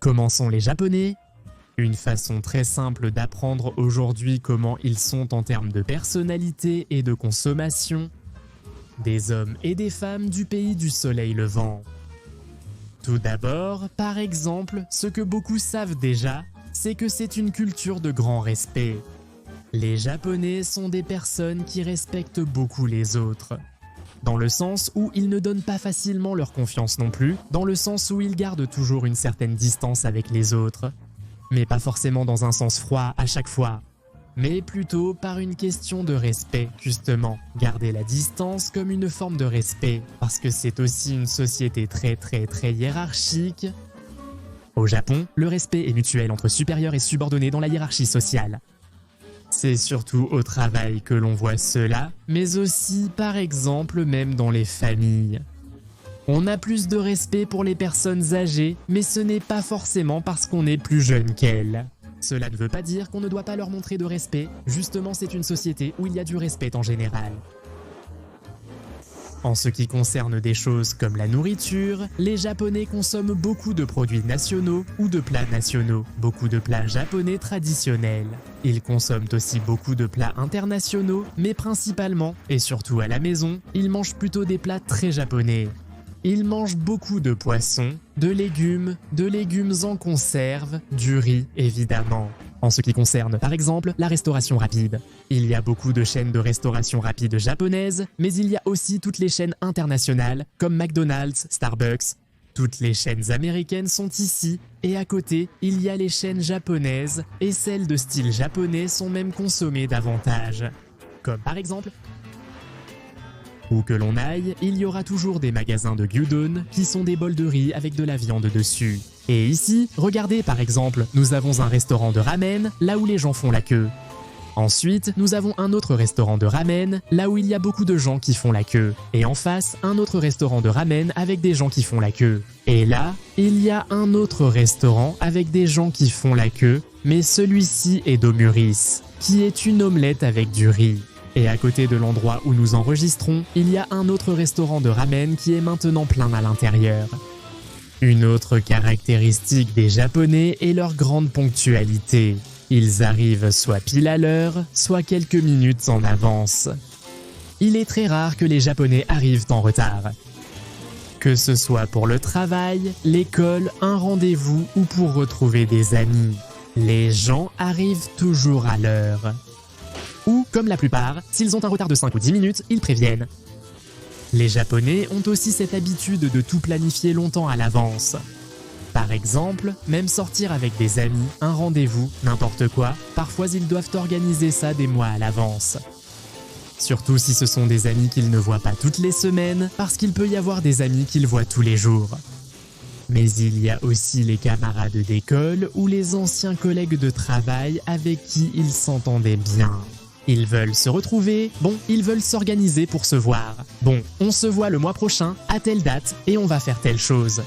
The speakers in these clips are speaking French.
Comment sont les Japonais? Une façon très simple d'apprendre aujourd'hui comment ils sont en termes de personnalité et de consommation. Des hommes et des femmes du pays du soleil levant. Tout d'abord, par exemple, ce que beaucoup savent déjà, c'est que c'est une culture de grand respect. Les Japonais sont des personnes qui respectent beaucoup les autres. Dans le sens où ils ne donnent pas facilement leur confiance non plus, dans le sens où ils gardent toujours une certaine distance avec les autres. Mais pas forcément dans un sens froid à chaque fois, mais plutôt par une question de respect, justement. Garder la distance comme une forme de respect, parce que c'est aussi une société très hiérarchique. Au Japon, le respect est mutuel entre supérieurs et subordonnés dans la hiérarchie sociale. C'est surtout au travail que l'on voit cela, mais aussi, par exemple, même dans les familles. On a plus de respect pour les personnes âgées, mais ce n'est pas forcément parce qu'on est plus jeune qu'elles. Cela ne veut pas dire qu'on ne doit pas leur montrer de respect, justement c'est une société où il y a du respect en général. En ce qui concerne des choses comme la nourriture, les Japonais consomment beaucoup de produits nationaux ou de plats nationaux, beaucoup de plats japonais traditionnels. Ils consomment aussi beaucoup de plats internationaux, mais principalement, et surtout à la maison, ils mangent plutôt des plats très japonais. Ils mangent beaucoup de poissons, de légumes en conserve, du riz évidemment. En ce qui concerne par exemple la restauration rapide. Il y a beaucoup de chaînes de restauration rapide japonaises, mais il y a aussi toutes les chaînes internationales comme McDonald's, Starbucks. Toutes les chaînes américaines sont ici, et à côté, il y a les chaînes japonaises, et celles de style japonais sont même consommées davantage. Comme par exemple... Où que l'on aille, il y aura toujours des magasins de gyudon qui sont des bols de riz avec de la viande dessus. Et ici, regardez par exemple, nous avons un restaurant de ramen, là où les gens font la queue. Ensuite, nous avons un autre restaurant de ramen, là où il y a beaucoup de gens qui font la queue. Et en face, un autre restaurant de ramen avec des gens qui font la queue. Et là, il y a un autre restaurant avec des gens qui font la queue, mais celui-ci est d'Omuris, qui est une omelette avec du riz. Et à côté de l'endroit où nous enregistrons, il y a un autre restaurant de ramen qui est maintenant plein à l'intérieur. Une autre caractéristique des Japonais est leur grande ponctualité. Ils arrivent soit pile à l'heure, soit quelques minutes en avance. Il est très rare que les Japonais arrivent en retard. Que ce soit pour le travail, l'école, un rendez-vous ou pour retrouver des amis, les gens arrivent toujours à l'heure. Ou, comme la plupart, s'ils ont un retard de 5 ou 10 minutes, ils préviennent. Les Japonais ont aussi cette habitude de tout planifier longtemps à l'avance. Par exemple, même sortir avec des amis, un rendez-vous, n'importe quoi, parfois ils doivent organiser ça des mois à l'avance. Surtout si ce sont des amis qu'ils ne voient pas toutes les semaines, parce qu'il peut y avoir des amis qu'ils voient tous les jours. Mais il y a aussi les camarades d'école ou les anciens collègues de travail avec qui ils s'entendaient bien. Ils veulent se retrouver, ils veulent s'organiser pour se voir. On se voit le mois prochain, à telle date, et on va faire telle chose.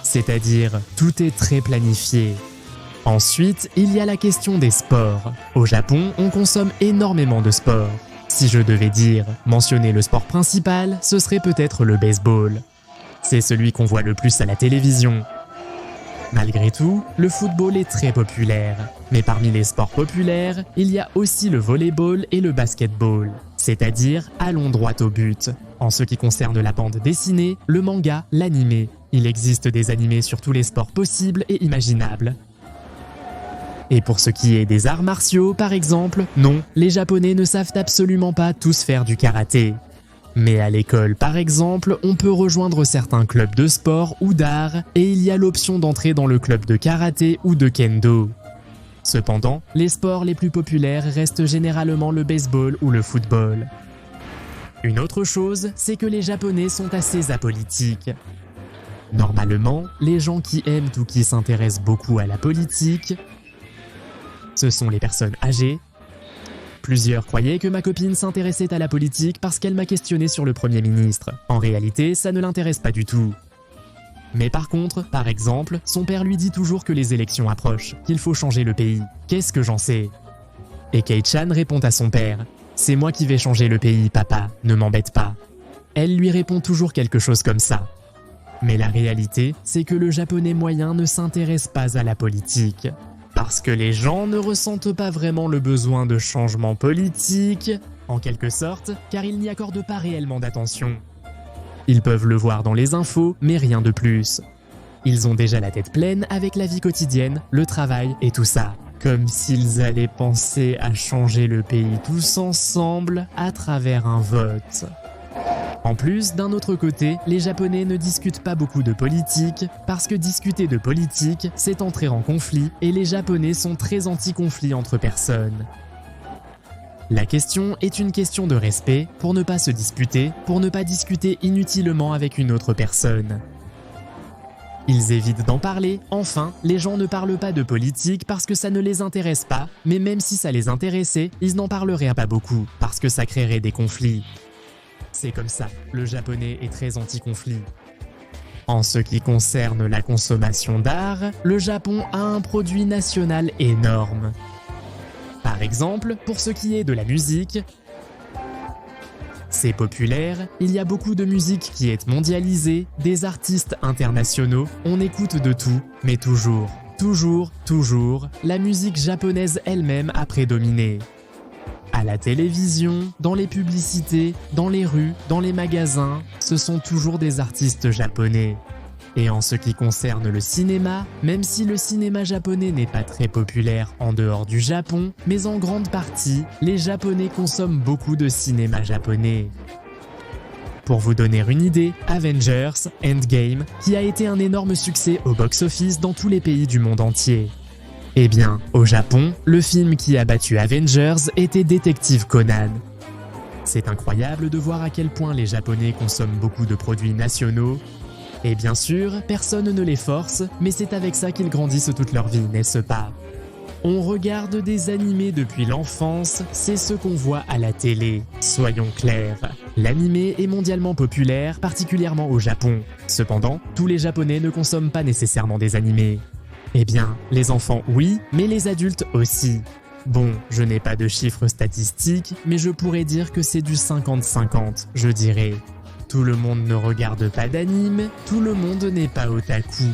C'est-à-dire, tout est très planifié. Ensuite, il y a la question des sports. Au Japon, on consomme énormément de sports. Si je devais mentionner le sport principal, ce serait peut-être le baseball. C'est celui qu'on voit le plus à la télévision. Malgré tout, le football est très populaire. Mais parmi les sports populaires, il y a aussi le volleyball et le basketball. C'est-à-dire, allons droit au but. En ce qui concerne la bande dessinée, le manga, l'anime, il existe des animés sur tous les sports possibles et imaginables. Et pour ce qui est des arts martiaux, par exemple, non, les Japonais ne savent absolument pas tous faire du karaté. Mais à l'école, par exemple, on peut rejoindre certains clubs de sport ou d'art et il y a l'option d'entrer dans le club de karaté ou de kendo. Cependant, les sports les plus populaires restent généralement le baseball ou le football. Une autre chose, c'est que les Japonais sont assez apolitiques. Normalement, les gens qui aiment ou qui s'intéressent beaucoup à la politique, ce sont les personnes âgées. Plusieurs croyaient que ma copine s'intéressait à la politique parce qu'elle m'a questionné sur le Premier ministre. En réalité, ça ne l'intéresse pas du tout. Mais par contre, par exemple, son père lui dit toujours que les élections approchent, qu'il faut changer le pays. Qu'est-ce que j'en sais? Et Kei-chan répond à son père « C'est moi qui vais changer le pays, papa, ne m'embête pas. » Elle lui répond toujours quelque chose comme ça. Mais la réalité, c'est que le japonais moyen ne s'intéresse pas à la politique. Parce que les gens ne ressentent pas vraiment le besoin de changement politique, en quelque sorte, car ils n'y accordent pas réellement d'attention. Ils peuvent le voir dans les infos, mais rien de plus. Ils ont déjà la tête pleine avec la vie quotidienne, le travail et tout ça. Comme s'ils allaient penser à changer le pays tous ensemble à travers un vote. En plus, d'un autre côté, les Japonais ne discutent pas beaucoup de politique, parce que discuter de politique, c'est entrer en conflit, et les Japonais sont très anti-conflit entre personnes. La question est une question de respect, pour ne pas se disputer, pour ne pas discuter inutilement avec une autre personne. Ils évitent d'en parler, enfin, les gens ne parlent pas de politique parce que ça ne les intéresse pas, mais même si ça les intéressait, ils n'en parleraient pas beaucoup, parce que ça créerait des conflits. C'est comme ça, le japonais est très anti-conflit. En ce qui concerne la consommation d'art, le Japon a un produit national énorme. Par exemple, pour ce qui est de la musique, c'est populaire, il y a beaucoup de musique qui est mondialisée, des artistes internationaux, on écoute de tout, mais toujours, la musique japonaise elle-même a prédominé. À la télévision, dans les publicités, dans les rues, dans les magasins, ce sont toujours des artistes japonais. Et en ce qui concerne le cinéma, même si le cinéma japonais n'est pas très populaire en dehors du Japon, mais en grande partie, les Japonais consomment beaucoup de cinéma japonais. Pour vous donner une idée, Avengers Endgame, qui a été un énorme succès au box-office dans tous les pays du monde entier. Eh bien, au Japon, le film qui a battu Avengers était Détective Conan. C'est incroyable de voir à quel point les Japonais consomment beaucoup de produits nationaux. Et bien sûr, personne ne les force, mais c'est avec ça qu'ils grandissent toute leur vie, n'est-ce pas? On regarde des animés depuis l'enfance, c'est ce qu'on voit à la télé, soyons clairs. L'animé est mondialement populaire, particulièrement au Japon. Cependant, tous les Japonais ne consomment pas nécessairement des animés. Eh bien, les enfants oui, mais les adultes aussi. Bon, je n'ai pas de chiffres statistiques, mais je pourrais dire que c'est du 50-50, je dirais. Tout le monde ne regarde pas d'anime, tout le monde n'est pas otaku.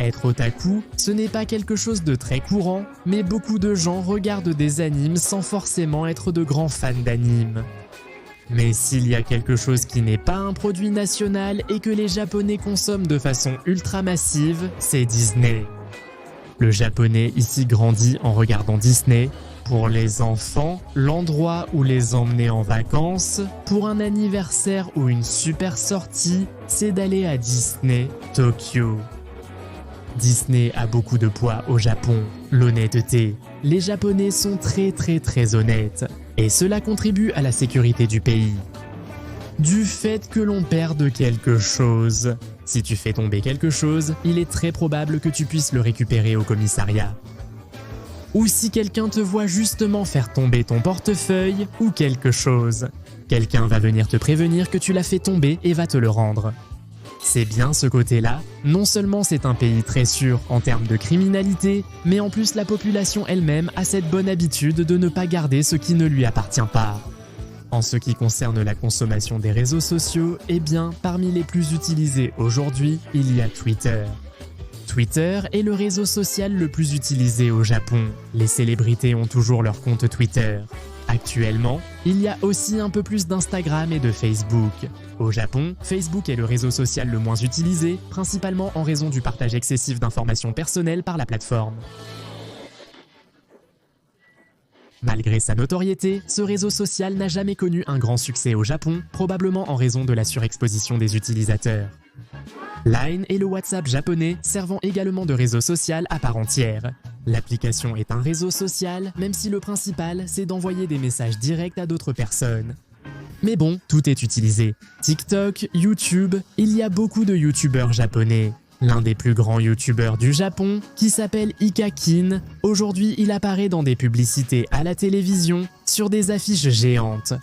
Être otaku, ce n'est pas quelque chose de très courant, mais beaucoup de gens regardent des animes sans forcément être de grands fans d'animes. Mais s'il y a quelque chose qui n'est pas un produit national et que les Japonais consomment de façon ultra massive, c'est Disney. Le Japonais ici grandit en regardant Disney. Pour les enfants, l'endroit où les emmener en vacances, pour un anniversaire ou une super sortie, c'est d'aller à Disney Tokyo. Disney a beaucoup de poids au Japon, l'honnêteté. Les Japonais sont très honnêtes, et cela contribue à la sécurité du pays. Du fait que l'on perde quelque chose. Si tu fais tomber quelque chose, il est très probable que tu puisses le récupérer au commissariat. Ou si quelqu'un te voit justement faire tomber ton portefeuille ou quelque chose. Quelqu'un va venir te prévenir que tu l'as fait tomber et va te le rendre. C'est bien ce côté-là, non seulement c'est un pays très sûr en termes de criminalité, mais en plus la population elle-même a cette bonne habitude de ne pas garder ce qui ne lui appartient pas. En ce qui concerne la consommation des réseaux sociaux, eh bien, parmi les plus utilisés aujourd'hui, il y a Twitter. Twitter est le réseau social le plus utilisé au Japon. Les célébrités ont toujours leur compte Twitter. Actuellement, il y a aussi un peu plus d'Instagram et de Facebook. Au Japon, Facebook est le réseau social le moins utilisé, principalement en raison du partage excessif d'informations personnelles par la plateforme. Malgré sa notoriété, ce réseau social n'a jamais connu un grand succès au Japon, probablement en raison de la surexposition des utilisateurs. Line est le WhatsApp japonais, servant également de réseau social à part entière. L'application est un réseau social, même si le principal, c'est d'envoyer des messages directs à d'autres personnes. Mais bon, tout est utilisé. TikTok, YouTube, il y a beaucoup de youtubeurs japonais. L'un des plus grands youtubeurs du Japon, qui s'appelle Hikakin, aujourd'hui il apparaît dans des publicités à la télévision, sur des affiches géantes.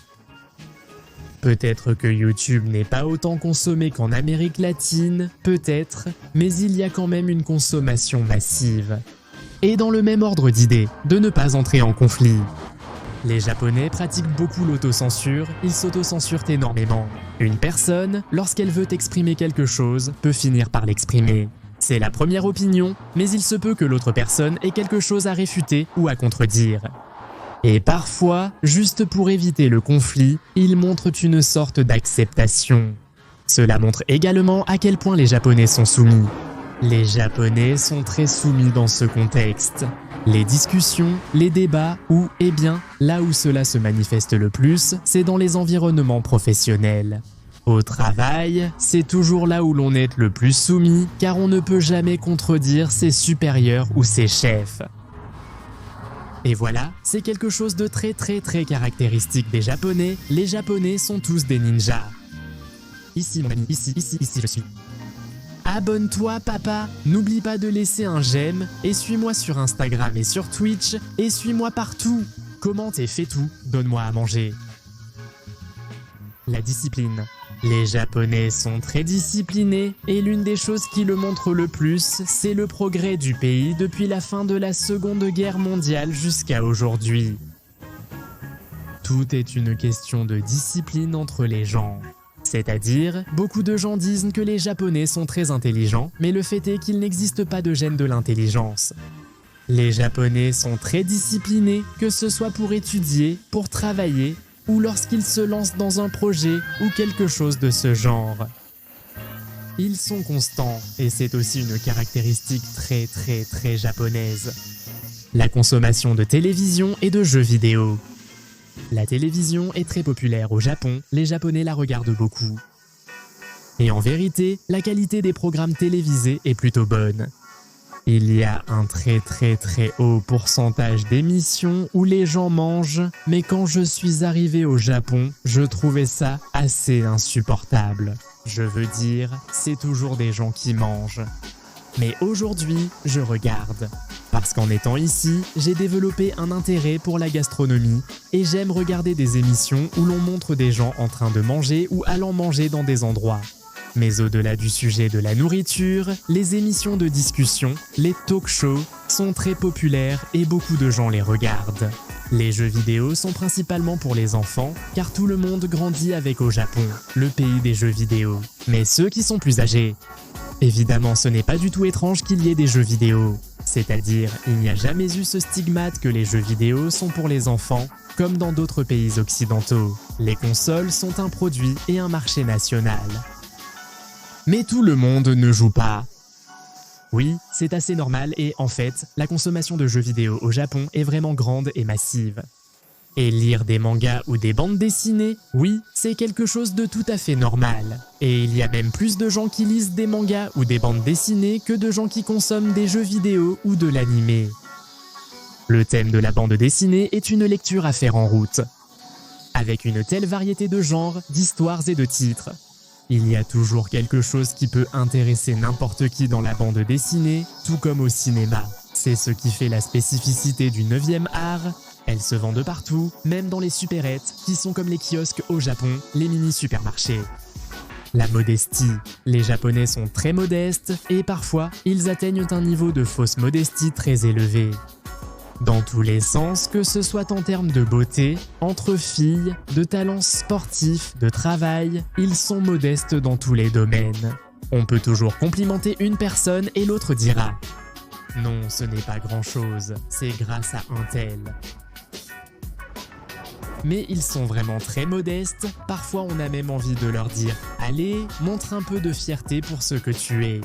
Peut-être que YouTube n'est pas autant consommé qu'en Amérique latine, peut-être, mais il y a quand même une consommation massive. Et dans le même ordre d'idées, de ne pas entrer en conflit. Les Japonais pratiquent beaucoup l'autocensure, ils s'autocensurent énormément. Une personne, lorsqu'elle veut exprimer quelque chose, peut finir par l'exprimer. C'est la première opinion, mais il se peut que l'autre personne ait quelque chose à réfuter ou à contredire. Et parfois, juste pour éviter le conflit, ils montrent une sorte d'acceptation. Cela montre également à quel point les Japonais sont soumis. Les Japonais sont très soumis dans ce contexte. Les discussions, les débats ou, là où cela se manifeste le plus, c'est dans les environnements professionnels. Au travail, c'est toujours là où l'on est le plus soumis, car on ne peut jamais contredire ses supérieurs ou ses chefs. Et voilà, c'est quelque chose de très caractéristique des Japonais. Les Japonais sont tous des ninjas. Ici, ici, je suis. Abonne-toi, papa. N'oublie pas de laisser un j'aime. Et suis-moi sur Instagram et sur Twitch. Et suis-moi partout. Commente et fais tout. Donne-moi à manger. La discipline. Les Japonais sont très disciplinés et l'une des choses qui le montrent le plus, c'est le progrès du pays depuis la fin de la Seconde Guerre mondiale jusqu'à aujourd'hui. Tout est une question de discipline entre les gens. C'est-à-dire, beaucoup de gens disent que les Japonais sont très intelligents, mais le fait est qu'il n'existe pas de gène de l'intelligence. Les Japonais sont très disciplinés, que ce soit pour étudier, pour travailler, ou lorsqu'ils se lancent dans un projet ou quelque chose de ce genre. Ils sont constants, et c'est aussi une caractéristique très japonaise. La consommation de télévision et de jeux vidéo. La télévision est très populaire au Japon, les Japonais la regardent beaucoup. Et en vérité, la qualité des programmes télévisés est plutôt bonne. Il y a un très haut pourcentage d'émissions où les gens mangent, mais quand je suis arrivé au Japon, je trouvais ça assez insupportable. Je veux dire, c'est toujours des gens qui mangent. Mais aujourd'hui, je regarde. Parce qu'en étant ici, j'ai développé un intérêt pour la gastronomie et j'aime regarder des émissions où l'on montre des gens en train de manger ou allant manger dans des endroits. Mais au-delà du sujet de la nourriture, les émissions de discussion, les talk-shows, sont très populaires et beaucoup de gens les regardent. Les jeux vidéo sont principalement pour les enfants, car tout le monde grandit avec au Japon, le pays des jeux vidéo. Mais ceux qui sont plus âgés. Évidemment, ce n'est pas du tout étrange qu'il y ait des jeux vidéo. C'est-à-dire, il n'y a jamais eu ce stigmate que les jeux vidéo sont pour les enfants, comme dans d'autres pays occidentaux. Les consoles sont un produit et un marché national. Mais tout le monde ne joue pas. Oui, c'est assez normal et en fait, la consommation de jeux vidéo au Japon est vraiment grande et massive. Et lire des mangas ou des bandes dessinées, oui, c'est quelque chose de tout à fait normal. Et il y a même plus de gens qui lisent des mangas ou des bandes dessinées que de gens qui consomment des jeux vidéo ou de l'animé. Le thème de la bande dessinée est une lecture à faire en route. Avec une telle variété de genres, d'histoires et de titres. Il y a toujours quelque chose qui peut intéresser n'importe qui dans la bande dessinée, tout comme au cinéma. C'est ce qui fait la spécificité du 9e art. Elle se vend de partout, même dans les supérettes, qui sont comme les kiosques au Japon, les mini-supermarchés. La modestie. Les Japonais sont très modestes et parfois, ils atteignent un niveau de fausse modestie très élevé. Dans tous les sens, que ce soit en termes de beauté, entre filles, de talents sportifs, de travail, ils sont modestes dans tous les domaines. On peut toujours complimenter une personne et l'autre dira « Non, ce n'est pas grand-chose, c'est grâce à un tel ». Mais ils sont vraiment très modestes, parfois on a même envie de leur dire « Allez, montre un peu de fierté pour ce que tu es ».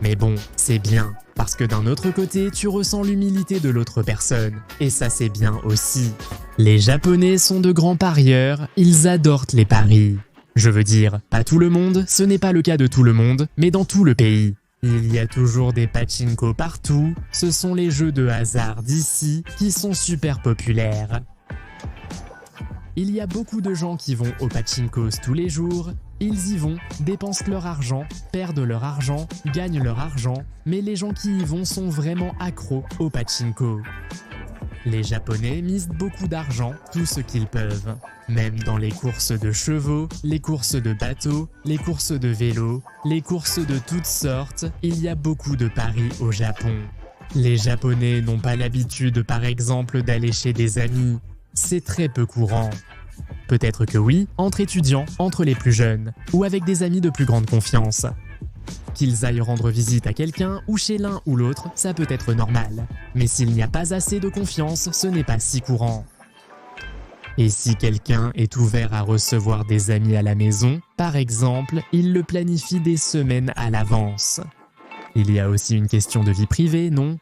Mais bon, c'est bien, parce que d'un autre côté, tu ressens l'humilité de l'autre personne, et ça c'est bien aussi. Les Japonais sont de grands parieurs, ils adorent les paris. Je veux dire, pas tout le monde, ce n'est pas le cas de tout le monde, mais dans tout le pays. Il y a toujours des pachinko partout, ce sont les jeux de hasard d'ici qui sont super populaires. Il y a beaucoup de gens qui vont au pachinkos tous les jours, ils y vont, dépensent leur argent, perdent leur argent, gagnent leur argent, mais les gens qui y vont sont vraiment accros au pachinko. Les Japonais misent beaucoup d'argent, tout ce qu'ils peuvent. Même dans les courses de chevaux, les courses de bateaux, les courses de vélos, les courses de toutes sortes, il y a beaucoup de paris au Japon. Les Japonais n'ont pas l'habitude par exemple d'aller chez des amis. C'est très peu courant. Peut-être que oui, entre étudiants, entre les plus jeunes, ou avec des amis de plus grande confiance. Qu'ils aillent rendre visite à quelqu'un ou chez l'un ou l'autre, ça peut être normal. Mais s'il n'y a pas assez de confiance, ce n'est pas si courant. Et si quelqu'un est ouvert à recevoir des amis à la maison, par exemple, il le planifie des semaines à l'avance. Il y a aussi une question de vie privée, non ?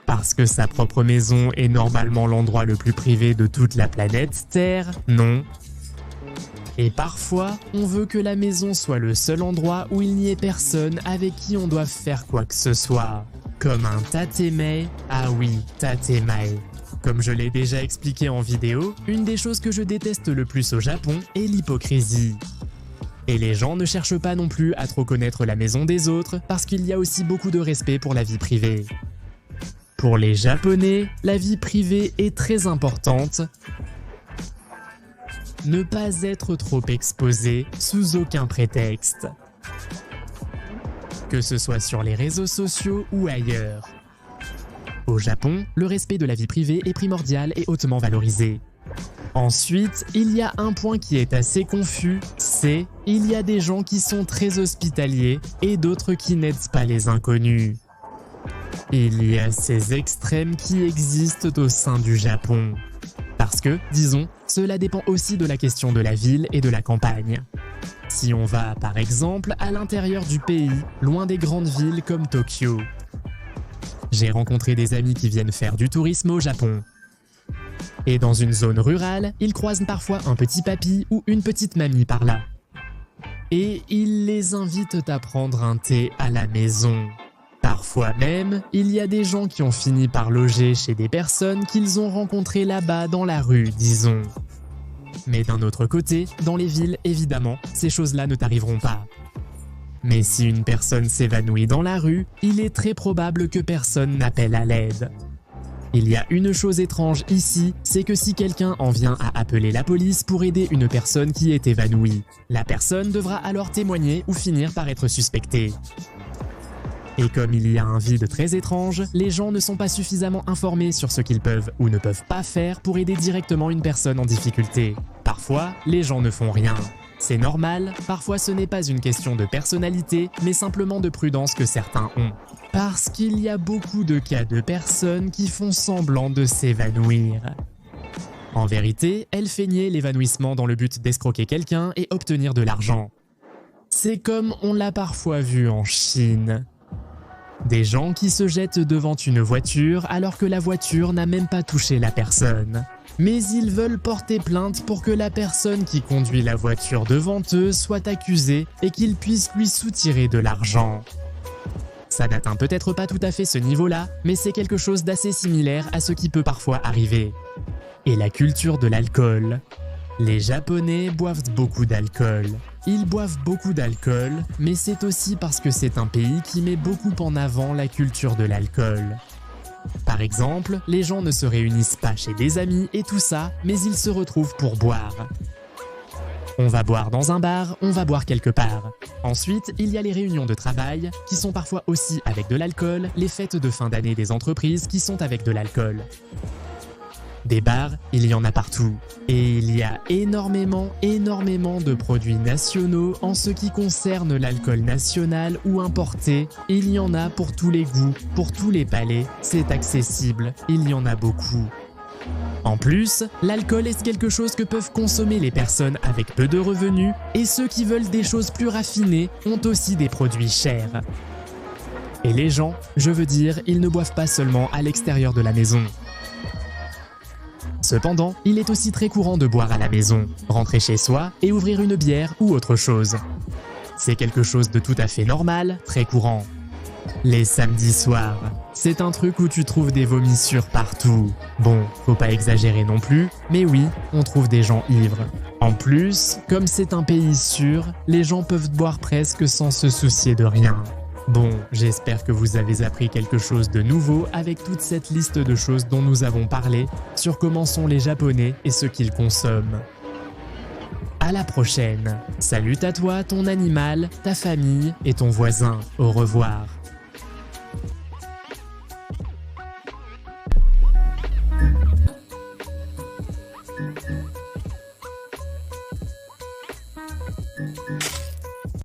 Parce que sa propre maison est normalement l'endroit le plus privé de toute la planète Terre, non ? Et parfois, on veut que la maison soit le seul endroit où il n'y ait personne avec qui on doit faire quoi que ce soit. Comme un tatemae, ah oui, tatemae. Comme je l'ai déjà expliqué en vidéo, une des choses que je déteste le plus au Japon est l'hypocrisie. Et les gens ne cherchent pas non plus à trop connaître la maison des autres parce qu'il y a aussi beaucoup de respect pour la vie privée. Pour les Japonais, la vie privée est très importante. Ne pas être trop exposé sous aucun prétexte. Que ce soit sur les réseaux sociaux ou ailleurs. Au Japon, le respect de la vie privée est primordial et hautement valorisé. Ensuite, il y a un point qui est assez confus, c'est il y a des gens qui sont très hospitaliers et d'autres qui n'aident pas les inconnus. Il y a ces extrêmes qui existent au sein du Japon. Parce que, disons, cela dépend aussi de la question de la ville et de la campagne. Si on va, par exemple, à l'intérieur du pays, loin des grandes villes comme Tokyo. J'ai rencontré des amis qui viennent faire du tourisme au Japon. Et dans une zone rurale, ils croisent parfois un petit papy ou une petite mamie par là. Et ils les invitent à prendre un thé à la maison. Parfois même, il y a des gens qui ont fini par loger chez des personnes qu'ils ont rencontrées là-bas dans la rue, disons. Mais d'un autre côté, dans les villes, évidemment, ces choses-là ne t'arriveront pas. Mais si une personne s'évanouit dans la rue, il est très probable que personne n'appelle à l'aide. Il y a une chose étrange ici, c'est que si quelqu'un en vient à appeler la police pour aider une personne qui est évanouie, la personne devra alors témoigner ou finir par être suspectée. Et comme il y a un vide très étrange, les gens ne sont pas suffisamment informés sur ce qu'ils peuvent ou ne peuvent pas faire pour aider directement une personne en difficulté. Parfois, les gens ne font rien. C'est normal, parfois ce n'est pas une question de personnalité, mais simplement de prudence que certains ont. Parce qu'il y a beaucoup de cas de personnes qui font semblant de s'évanouir. En vérité, elles feignaient l'évanouissement dans le but d'escroquer quelqu'un et obtenir de l'argent. C'est comme on l'a parfois vu en Chine. Des gens qui se jettent devant une voiture alors que la voiture n'a même pas touché la personne. Mais ils veulent porter plainte pour que la personne qui conduit la voiture devant eux soit accusée et qu'ils puissent lui soutirer de l'argent. Ça n'atteint peut-être pas tout à fait ce niveau-là, mais c'est quelque chose d'assez similaire à ce qui peut parfois arriver. Et la culture de l'alcool. Les Japonais boivent beaucoup d'alcool. Ils boivent beaucoup d'alcool, mais c'est aussi parce que c'est un pays qui met beaucoup en avant la culture de l'alcool. Par exemple, les gens ne se réunissent pas chez des amis et tout ça, mais ils se retrouvent pour boire. On va boire dans un bar, on va boire quelque part. Ensuite, il y a les réunions de travail, qui sont parfois aussi avec de l'alcool, les fêtes de fin d'année des entreprises qui sont avec de l'alcool. Des bars, il y en a partout. Et il y a énormément de produits nationaux en ce qui concerne l'alcool national ou importé. Il y en a pour tous les goûts, pour tous les palais, c'est accessible, il y en a beaucoup. En plus, l'alcool est quelque chose que peuvent consommer les personnes avec peu de revenus et ceux qui veulent des choses plus raffinées ont aussi des produits chers. Et les gens, je veux dire, ils ne boivent pas seulement à l'extérieur de la maison. Cependant, il est aussi très courant de boire à la maison, rentrer chez soi et ouvrir une bière ou autre chose. C'est quelque chose de tout à fait normal, très courant. Les samedis soirs, c'est un truc où tu trouves des vomissures partout. Bon, faut pas exagérer non plus, mais oui, on trouve des gens ivres. En plus, comme c'est un pays sûr, les gens peuvent boire presque sans se soucier de rien. Bon, j'espère que vous avez appris quelque chose de nouveau avec toute cette liste de choses dont nous avons parlé sur comment sont les Japonais et ce qu'ils consomment. À la prochaine. Salut à toi, ton animal, ta famille et ton voisin. Au revoir.